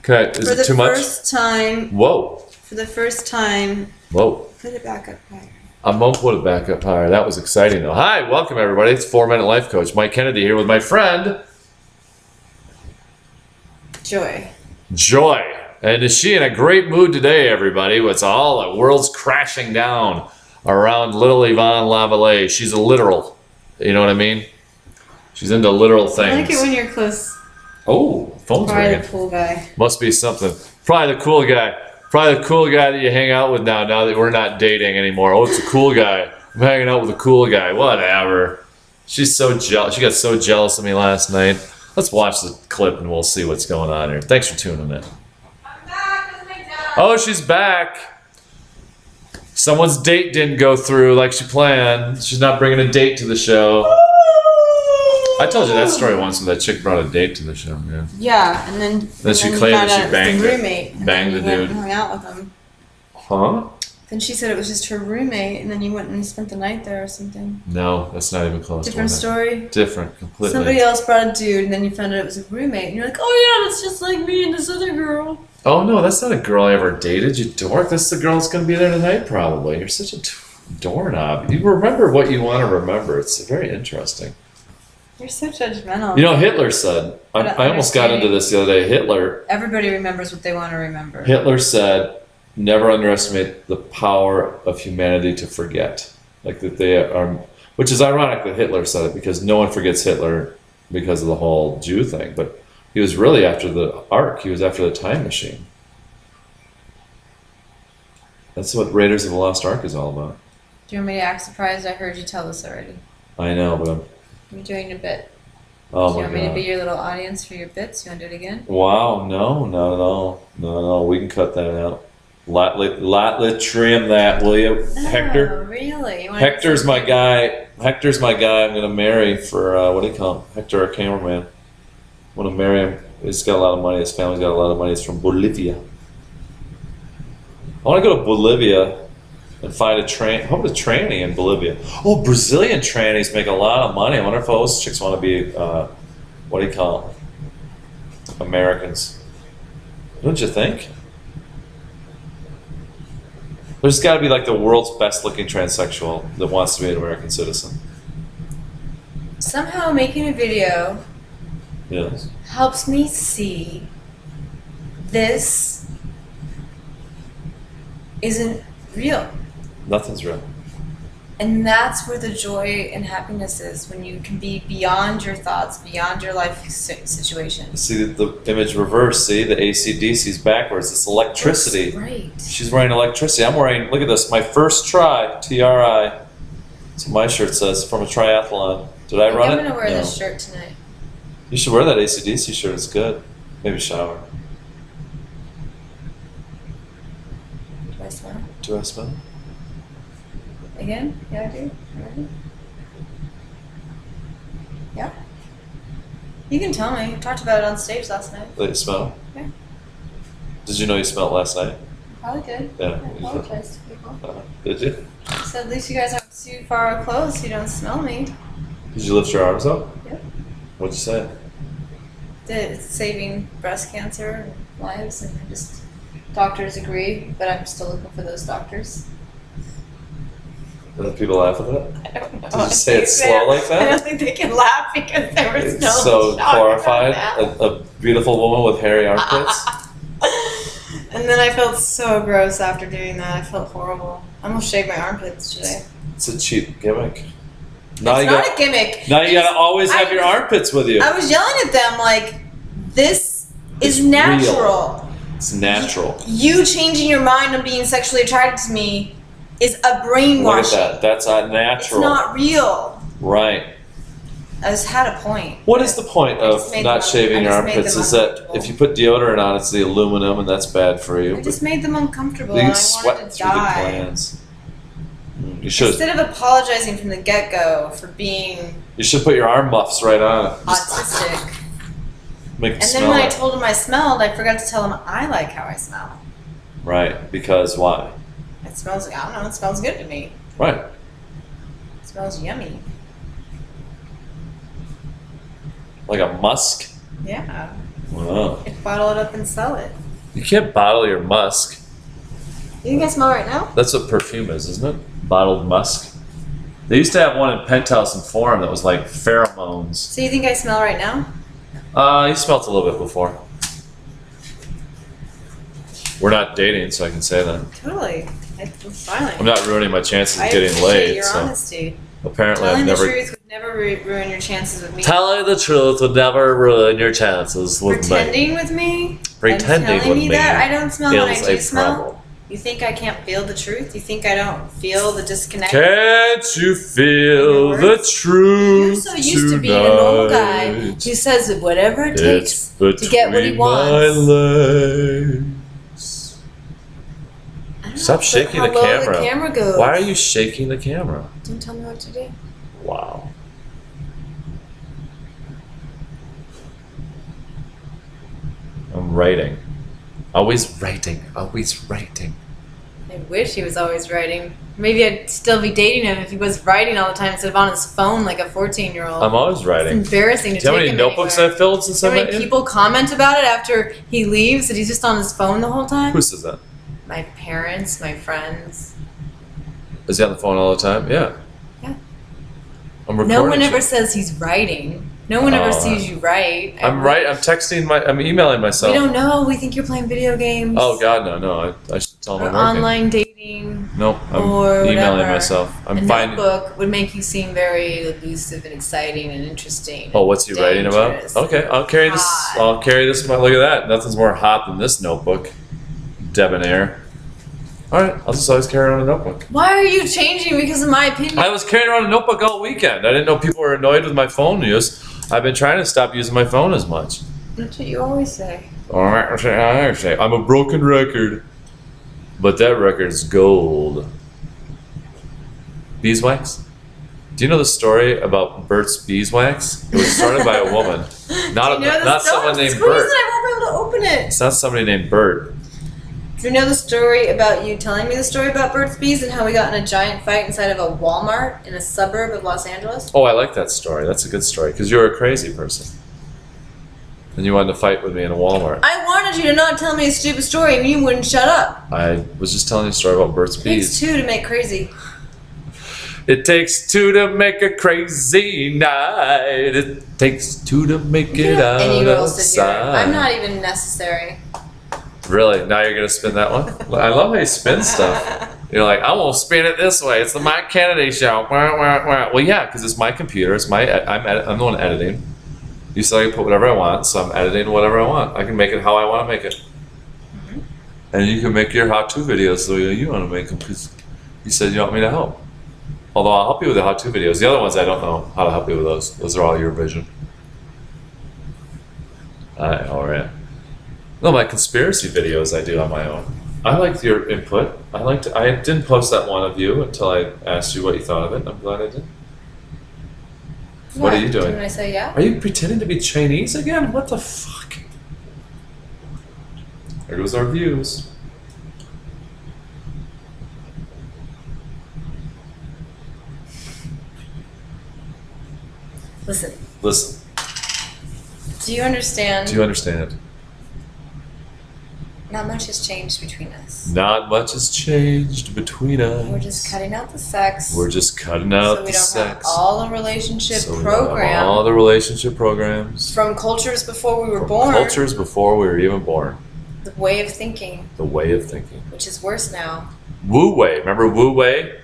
Okay, is For it the too much? first time. Whoa. For the first time. Whoa. Put it back up higher. I'm gonna put it back up higher. That was exciting though. Hi, welcome everybody. It's 4 Minute Life Coach Mike Kennedy here with my friend Joy. Joy. And is she in a great mood today, everybody? It's all the world's crashing down around little Yvonne LaVallee. She's a literal. You know what I mean? She's into literal things. I like it when you're close. Oh, phone's Probably ringing. the cool guy. Must be something. Probably the cool guy. Probably the cool guy that you hang out with now that we're not dating anymore. Oh, it's a cool guy. I'm hanging out with a cool guy. Whatever. She's so jealous. She got so jealous of me last night. Let's watch the clip and we'll see what's going on here. Thanks for tuning in. I'm back with my dad. Oh, she's back. Someone's date didn't go through like she planned. She's not bringing a date to the show. I told you that story once when that chick brought a date to the show. Yeah. Yeah, and then she you claimed found that she out it was banged the it. roommate. And Banged then the you went dude. and hung out with him. Huh? Then she said it was just her roommate, and then you went and spent the night there or something. No, that's not even close. Different was it? story. Different, completely. Somebody else brought a dude, and then you found out it was a roommate, and you're like, oh yeah, that's just like me and this other girl. Oh no, that's not a girl I ever dated, you dork. That's the girl that's going to be there tonight, probably. You're such a doorknob. You remember what you want to remember. It's very interesting. You're so judgmental. You know, Hitler said, I But almost got into this the other day. Everybody remembers what they want to remember. Hitler said, never underestimate the power of humanity to forget. Like that they are, which is ironic that Hitler said it because no one forgets Hitler because of the whole Jew thing. But he was really after the Ark. He was after the time machine. That's what Raiders of the Lost Ark is all about. Do you want me to act surprised? I heard you tell this already. I know, but You're doing a bit. oh Do you my want me to God. be your little audience for your bits? You want to do it again? Wow, no, not at all. Not at all. We can cut that out. Lightly trim that, will you, Hector? Oh, really? You wanna Hector's my guy. Hector's my guy. I'm gonna marry for what do you call him? Hector, our cameraman. I want to marry him. He's got a lot of money. His family's got a lot of money. He's from Bolivia. I want to go to Bolivia and find a how about a tranny in Bolivia? Oh, Brazilian trannies make a lot of money. I wonder if those chicks want to be what do you call them? Americans. Don't you think? There's got to be like the world's best looking transsexual that wants to be an American citizen. Somehow making a video Yes. helps me see this isn't real. Nothing's real. And that's where the joy and happiness is, when you can be beyond your thoughts, beyond your life situation. See the image reverse, see? The AC/DC's backwards. It's electricity. That's right. She's wearing electricity. I'm wearing, look at this, my first try, TRI. That's what my shirt says, from a triathlon. Did I run I'm it? going to wear No. this shirt tonight. You should wear that AC/DC shirt, it's good. Maybe shower. Do I smell? Do I smell? Again? Yeah, I do. Ready? Yeah? You can tell me. You talked about it on stage last night. That you smell? Yeah. Did you know you smelled last night? Probably did. Yeah. I apologize to people. Did you? So at least you guys aren't too far close. You don't smell me. Did you lift your arms up? Yep. What'd you say? that it's saving breast cancer lives, and just doctors agree, but I'm still looking for those doctors. Do people laugh at that? I don't know. Did you say it slow like I that? don't think they can laugh because there was no So shock horrified. about that. A beautiful woman with hairy armpits. And then I felt so gross after doing that. I felt horrible. I almost shaved my armpits today. It's a cheap gimmick. Now It's you not got. a gimmick. Now you gotta always I have your was- armpits with you. I was yelling at them like, this It's is natural. It's natural. You changing your mind on being sexually attracted to me is a Look brainwashing. at that. That's not It's natural. not real. Right. I just had a point. What is the point I just of made not them- shaving I your just made armpits? them Is that uncomfortable. if you put deodorant on, it's the aluminum, and that's bad for you. I just made them uncomfortable, You and I sweat wanted to through the die. glands. You should. Instead of apologizing from the get-go for being You should put your arm muffs right on it. Just autistic, make it and smell then when I it. told him I smelled, I forgot to tell him I like how I smell. Right. Because why? It smells like, I don't know, it smells good to me. Right. It smells yummy. Like a musk. Yeah. Wow. You can bottle it up and sell it. You can't bottle your musk. You think I smell right now? That's what perfume is, isn't it? Bottled musk. They used to have one in Penthouse and Forum that was like pheromones. So you think I smell right now? You smelt a little bit before. We're not dating, so I can say that. Totally. I'm smiling. I'm not ruining my chances of I getting appreciate laid. your So honesty. apparently, Telling I've the never. truth would never ruin your chances with me. Telling the truth would never ruin your chances with me. Pretending with me? Pretending and telling with me me that I don't smell when I is do a smell? problem. You think I can't feel the truth? You think I don't feel the disconnect? Can't you feel In your the words? truth? You're so used to being a normal guy tonight? who says whatever it It's takes to get what he between my wants. legs. I don't Stop know, shaking but the how low camera. The camera goes. Why are you shaking the camera? Don't tell me what to do. Wow. I'm writing. Always writing. Always writing. I wish he was always writing. Maybe I'd still be dating him if he was writing all the time instead of on his phone like a 14-year-old. I'm always It's writing. embarrassing to Do you know how take many him notebooks anywhere. I've filled since You know I how met many you? people comment about it after he leaves that he's just on his phone the whole time? Who says that? My parents, my friends. Is he on the phone all the time? Yeah. Yeah. I'm recording. No one ever shit. says he's writing. No one ever Oh, sees you write. I'm texting I'm emailing myself. We don't know. We think you're playing video games. Oh God, no. I should tell him Or I'm working. online dating. Nope, I'm or emailing whatever. myself. A I'm finding. notebook would make you seem very elusive and exciting and interesting. Oh, what's he writing about? dangerous. Okay, I'll carry this. Hot. I'll carry this. Look at that. Nothing's more hot than this notebook. Debonair. All right, I'll just always carry around a notebook. Why are you changing because of my opinion? I was carrying around a notebook all weekend. I didn't know people were annoyed with my phone use. I've been trying to stop using my phone as much. That's what you always say. I'm a broken record, but that record's gold. Beeswax? Do you know the story about Bert's beeswax? It was started by a woman, not Do you know the not story? someone named Squeeze Bert. it, I won't be able to open it. It's not somebody named Bert. Do you know the story about you telling me the story about Burt's Bees and how we got in a giant fight inside of a Walmart in a suburb of Los Angeles? Oh, I like that story. That's a good story because you're a crazy person, and you wanted to fight with me in a Walmart. I wanted you to not tell me a stupid story and you wouldn't shut up. I was just telling you a story about Bert's It takes bees. two to make crazy. It takes two to make a crazy night. It takes two to make it out Any girl of sit here. I'm sight. not even necessary. Really? Now you're gonna spin that one? I love how you spin stuff. You're like, I won't spin it this way. It's the Mike Kennedy show. Wah, wah, wah. Well, yeah, because it's my computer. It's my. I'm the one editing. You said I can put whatever I want, so I'm editing whatever I want. I can make it how I want to make it. And you can make your how-to videos the way you want to make them because you said you want me to help. Although I'll help you with the how-to videos. The other ones I don't know how to help you with those. Those are all your vision. All right. No, my conspiracy videos I do on my own. I liked your input. I didn't post that one of you until I asked you what you thought of it. I'm glad I did. What are you doing? Didn't I say yeah? Are you pretending to be Chinese again? What the fuck? There goes our views. Listen, Listen. Do you understand? Do you understand? Not much has changed between us. Not much has changed between us. We're just cutting out the sex. We're just cutting out so we the don't sex. have all the relationship So we don't have program all the relationship programs. from cultures before we were From born. cultures before we were even born. The way of thinking, The way of thinking. which is worse now. Wu Wei. Remember Wu Wei?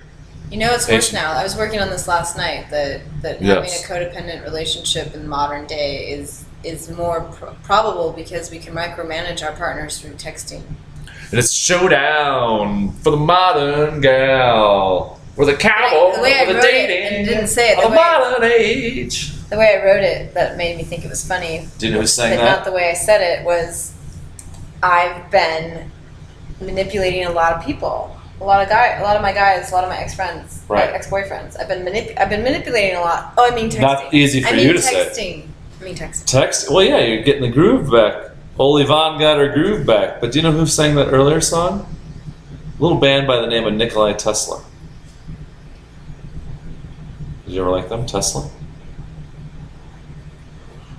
You know, it's worse Ancient- now. I was working on this last night. That having Yes. a codependent relationship in modern day is more probable because we can micromanage our partners through texting. And it's showdown for the modern gal. We're the cowboy. The way I for the wrote it, dating. and didn't say it, of the the way- modern age. The way I wrote it, that made me think it was funny. Do you know who sang But that? not the way I said it was. I've been manipulating a lot of people, a lot of my guys, a lot of my ex-friends, Right. ex-boyfriends. I've been manipulating a lot. Oh, I mean texting. Not easy for you to say. I mean texting. Text? Well, yeah, you're getting the groove back. Old Yvonne got her groove back. But do you know who sang that earlier song? A little band by the name of Nikolai Tesla. Did you ever like them, Tesla?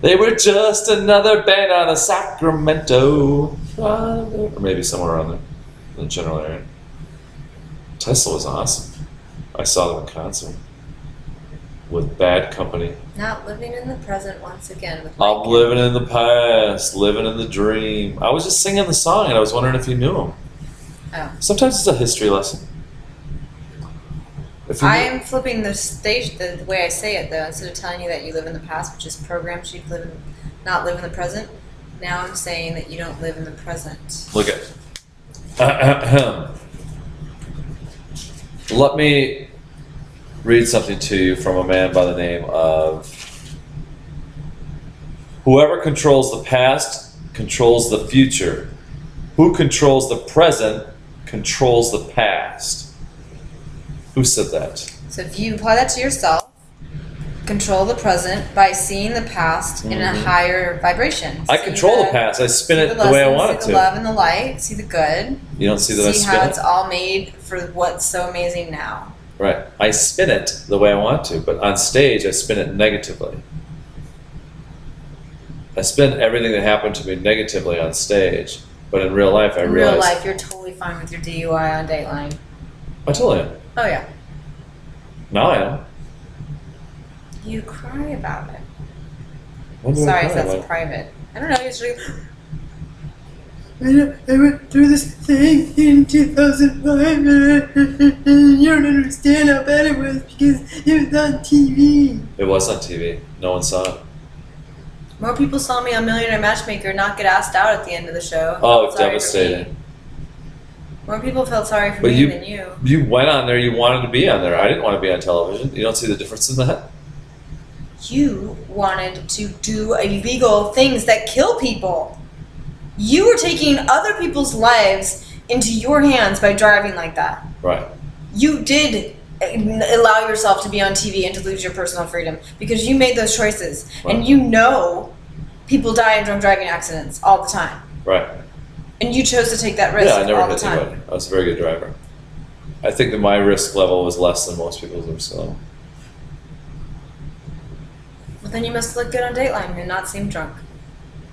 They were just another band out of Sacramento. Or maybe somewhere around there, in the general area. Tesla was awesome. I saw them in concert. With Bad Company. Not living in the present once again. With my I'm living in the past, living in the dream. I was just singing the song and I was wondering if you knew them. Oh. Sometimes it's a history lesson. If you I knew- am flipping the way I say it though. Instead of telling you that you live in the past, which is programmed you to not live in the present, now I'm saying that you don't live in the present. Look at. Let me read something to you from a man by the name of whoever controls the past controls the future. Who controls the present controls the past. Who said that? So if you apply that to yourself, control the present by seeing the past in a higher vibration. I See control the past. I spin see it the way I lessons, want it see the to. love and the light. See the good. You don't see that I See spin how it? it's all made for what's so amazing now. Right. I spin it the way I want to, but on stage I spin it negatively. I spin everything that happened to me negatively on stage, but in real life I In realize real life, you're totally fine with your DUI on Dateline. I totally am. Oh yeah. Now I am. You cry about it. When do I Sorry, cry so that's about it? private. I don't know. You're just like, I went through this thing in 2005 and you don't understand how bad it was because it was on TV. It was on TV. No one saw it. more people saw me on Millionaire Matchmaker not get asked out at the end of the show. Oh, Sorry for me. devastating. More people felt sorry for But me than you. You went on there, you wanted to be on there. I didn't want to be on television. You don't see the difference in that? You wanted to do illegal things that kill people. You were taking other people's lives into your hands by driving like that. Right. You did allow yourself to be on TV and to lose your personal freedom because you made those choices. Right. And you know people die in drunk driving accidents all the time. Right. And you chose to take that risk Yeah, I never all the hit time. anybody. I was a very good driver. I think that my risk level was less than most people's risk level. Well, then you must look good on Dateline and not seem drunk.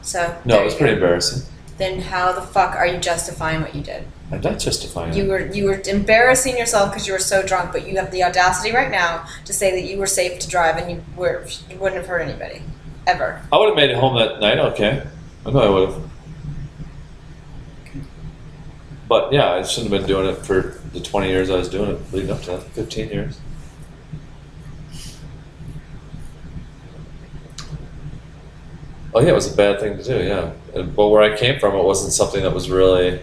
So No, there it was you pretty go. embarrassing. Then how the fuck are you justifying what you did? I'm not justifying You it. were embarrassing yourself because you were so drunk, but you have the audacity right now to say that you were safe to drive and you wouldn't have hurt anybody, ever. I would have made it home that night, okay. I know I would have. But yeah, I shouldn't have been doing it for the 20 years I was doing it, leading up to that, 15 years. Oh yeah, it was a bad thing to do, yeah. But where I came from, it wasn't something that was really...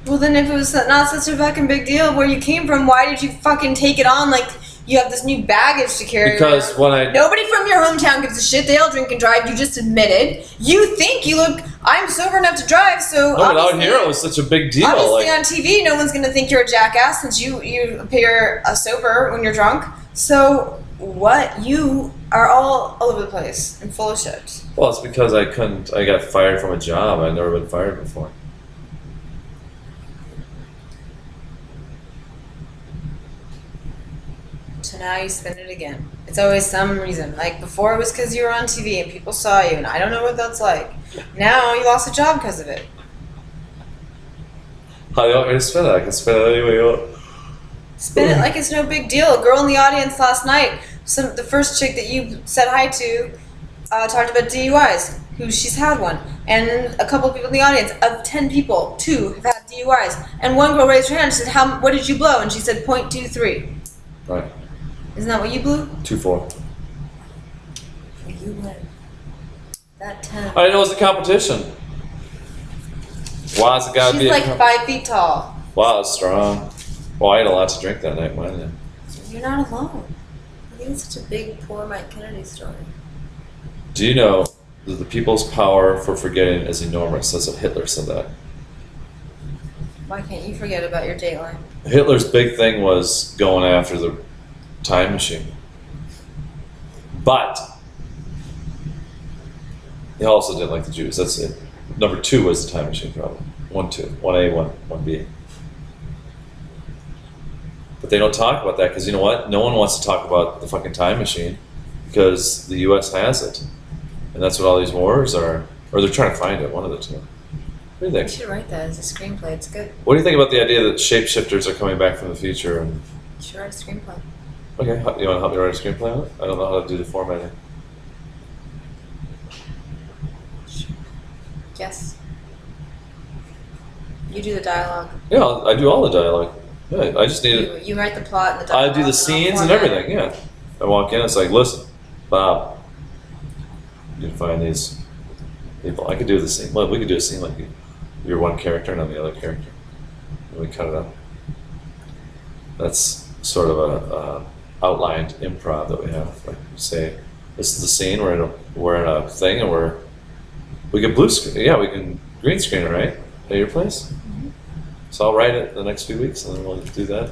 Well, then if it was not such a fucking big deal where you came from, why did you fucking take it on like you have this new baggage to carry Because around? when I... Nobody from your hometown gives a shit. They all drink and drive. You just admitted. You think you look... I'm sober enough to drive, so No, but out obviously- here it was such a big deal. Obviously, Like, on TV, no one's going to think you're a jackass since you appear sober when you're drunk. So what? You are all over the place and full of shit. well, it's because I got fired from a job. I'd never been fired before. To So now you spin it again. It's always some reason. Like before it was because you were on TV and people saw you, and I don't know what that's like. Now you lost a job because of it. How do you want me to spin it? I can spin it any way you want. Spin it like it's no big deal. A girl in the audience last night, the first chick that you said hi to, talked about DUIs. She's had one. And a couple of people in the audience, of 10 people, 2 have had DUIs. And one girl raised her hand and said, what did you blow? And she said, .23. Right. Isn't that what you blew? 2-4. Well, you win. That 10. I didn't know it was a competition. Wow, it's gotta She's be. like 5 feet tall. Wow, it's strong. Well, I had a lot to drink that night, wasn't it? You're not alone. I think it's such a big, poor Mike Kennedy story. Do you know that the people's power for forgetting is enormous? That's what Hitler said that. Why can't you forget about your dateline? Hitler's big thing was going after the time machine. But he also didn't like the Jews. That's it. Number 2 was the time machine problem. 1-2. 1A, 1B. But they don't talk about that because you know what? No one wants to talk about the fucking time machine because the U.S. has it. And that's what all these wars are. Or they're trying to find it, one of the two. What do you You think? should write that as a screenplay. It's good. What do you think about the idea that shapeshifters are coming back from the future? And You should write a screenplay. okay, you want to help me write a screenplay on it? I don't know how to do the formatting. Yes. You do the dialogue. Yeah, I do all the dialogue. Yeah, I just need it. You write the plot and the I dialogue. do the scenes and everything. Yeah, I walk in. It's like, listen, Bob, you can find these people. I could do the scene. Well, we could do a scene like you're one character and I'm the other character. And we cut it up. That's sort of a outlined improv that we have. Like, say, this is the scene. We're in a thing, and we can blue screen. Yeah, we can green screen it, right? At your place. Mm-hmm. So I'll write it the next few weeks, and then we'll do that.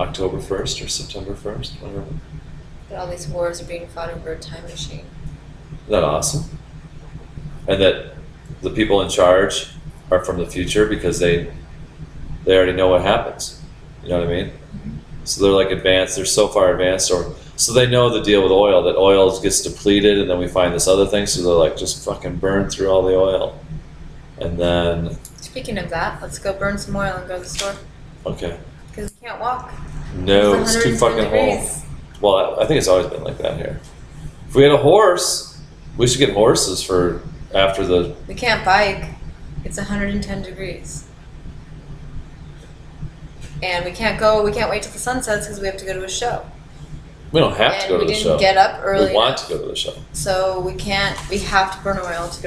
October 1st or September 1st, whatever. But all these wars are being fought over a time machine. Isn't that awesome? And that the people in charge are from the future because they already know what happens. You know what I mean? Mm-hmm. So they're like advanced. They're so far advanced, so they know the deal with oil. That oil gets depleted, and then we find this other thing. So they're like, just fucking burn through all the oil, and then. Speaking of that, let's go burn some oil and go to the store. Okay. Because we can't walk. No, it's too 110 fucking degrees. hot. Well, I think it's always been like that here. If we had a horse, we should get horses for after the. We can't bike. It's 110 degrees. And we can't wait till the sun sets because we have to go to a show. We don't have to And go to we the show. didn't get up early We want enough. to go to the show. So we have to burn oil to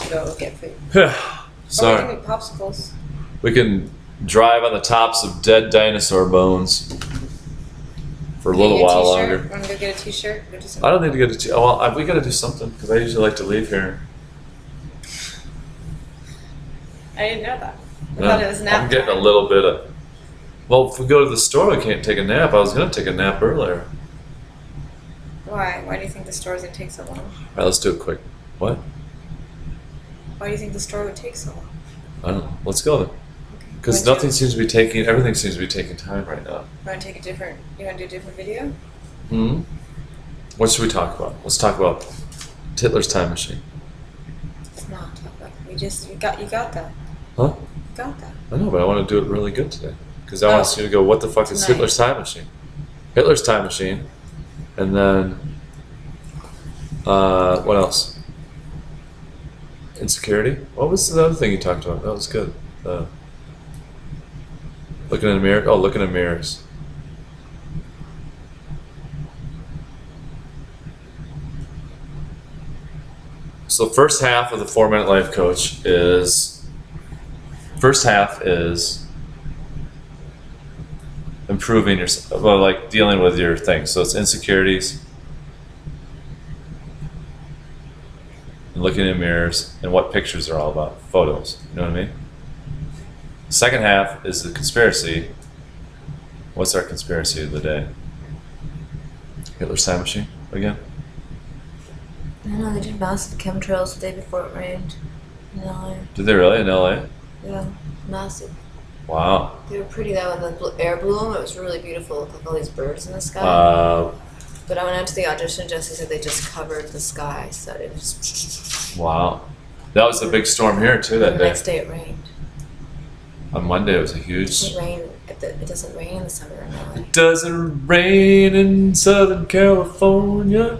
go get food. Sorry. Or we can get popsicles. We can drive on the tops of dead dinosaur bones for a little Get while t-shirt. longer. Want to go get a t-shirt? Go do I something. don't need to get a t-shirt. Well, we got to do something because I usually like to leave here. I didn't know that. I No, thought it was nap I'm getting time. a little bit of. Well, if we go to the store, I can't take a nap. I was going to take a nap earlier. Why? Why do you think the store is going to take so long? All right, let's do it quick. What? Why do you think the store would take so long? I don't know. Let's go then. Because What'd you- nothing seems to be taking. Everything seems to be taking time right now. You want to do a different video? Hmm. What should we talk about? Let's talk about Hitler's time machine. It's not. You got that. Huh? You got that. I know, but I want to do it really good today. Because I want you to go, what the fuck is Tonight. Hitler's time machine? Hitler's time machine. And then, what else? Insecurity? What was the other thing you talked about? That was good. Looking in a mirror? Oh, looking in mirrors. So first half of the 4-Minute Life Coach is improving yourself, well, like dealing with your things. So it's insecurities, and looking in mirrors, and what pictures are all about, photos. You know what I mean? Second half is the conspiracy. What's our conspiracy of the day? Hitler's time machine again? I don't know, they did massive chemtrails the day before it rained in LA. Did they really in LA? Yeah, massive. Wow. They were pretty though, and the air blew them. It was really beautiful, looked like all these birds in the sky. But I went out to the audition. Jesse said they just covered the sky, so it was. Wow. That was a big storm here too that The day. next day it rained. On Monday it was a huge. It doesn't rain in the summer in LA. It doesn't rain in Southern California.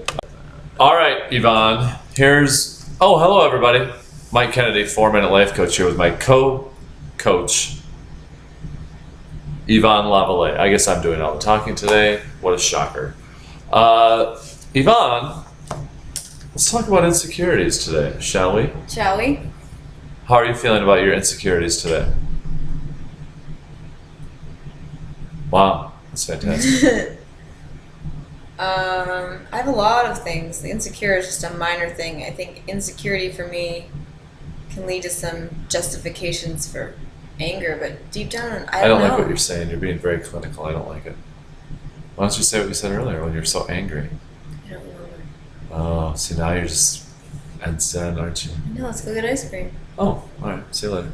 All right, Yvonne. Here's. Oh, hello everybody. Mike Kennedy, 4-Minute Life Coach here with my co-coach, Yvonne LaVallee. I guess I'm doing all the talking today. What a shocker. Yvonne, let's talk about insecurities today, shall we? Shall we? How are you feeling about your insecurities today? Wow, that's fantastic. I have a lot of things. The insecure is just a minor thing. I think insecurity for me can lead to some justifications for anger, but deep down, I I don't don't know. like what you're saying. You're being very clinical. I don't like it. Why don't you say what you said earlier when you're so angry? I don't remember. Oh, see, now you're just zen, aren't you? No, let's go get ice cream. Oh, all right. See you later.